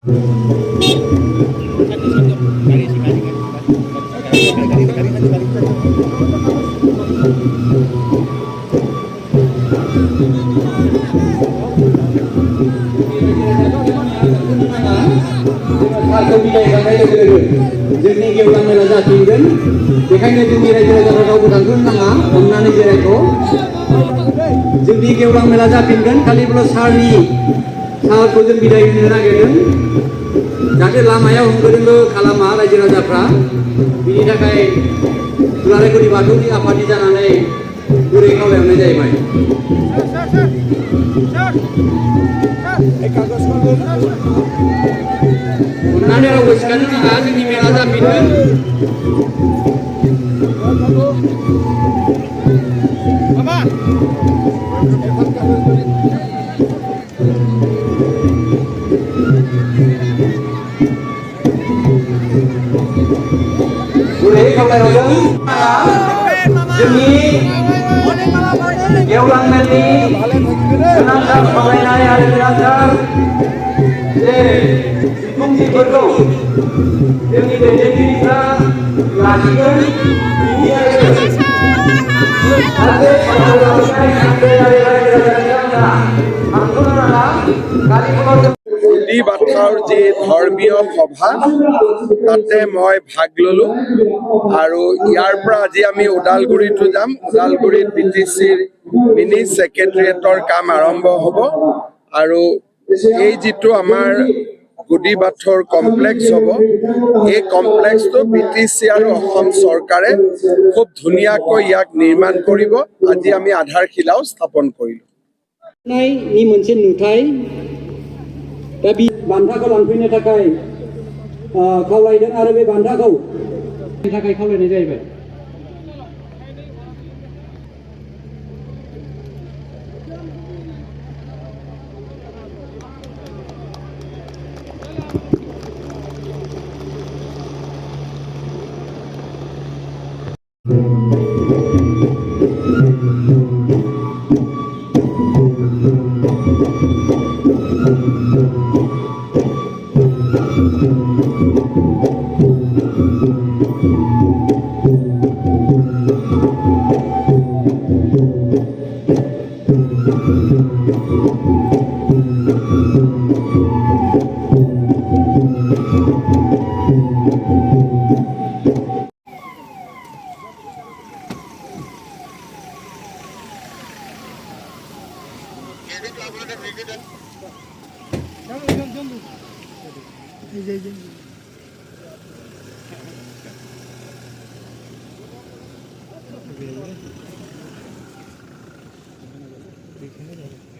जोंनि गेवलां मेला जाफिनगोन बेखायनो जोंनि रायजो राजाफ्रा रावबो थांनो नाङा अननानै जिरायथ' जोंनि गेवलां मेला जाफिनगोन खालिबोल' सारखौ जों बिदाय होनो नागिरदों जाहाथे लामायाव होंगो दोंगो खालामा रायजो राजाफ्रा बिनि थाखाय दुलाराय गुदि बाथौनि आफादनि जानानै गुरै खावलायहरनाय जाहैबाय अननानै रावबो सिखारनो नाङा जोंनि मेला जाफिनगोन गुरै खावलायहरदों जोंनि गेवलां मेलनि गोनांथार सावरायनाय आरो गोनांथार जे बिबुंथिफोरखौ जोंनि दैदेनगिरिफ्रा लाखिगोन গুডি বাথৰ যি ধৰ্মীয় সভা তাতে মই ভাগ ললো আৰু ইয়াৰ পৰা আজি আমি ওদালগুৰিতো যাম ওদালগুৰিত BTCৰ মিনি সেক্ৰেটাৰিয়েটৰ কাম আৰম্ভ হ'ব আৰু এই যিটো আমাৰ গুডি বাথৰ কমপ্লেক্স হ'ব এই কমপ্লেক্সটো BTC আৰু অসম চৰকাৰে খুব ধুনীয়াকৈ ইয়াক নিৰ্মাণ কৰিব আজি আমি আধাৰশিলাও স্থাপন কৰিলো नि मोनसे नुथाय दा बि बान्थाखौ लांफैनो थाखाय खावलायदों आरो बे बान्थाखौ थाखाय खावलायनाय जाहैबाय देखने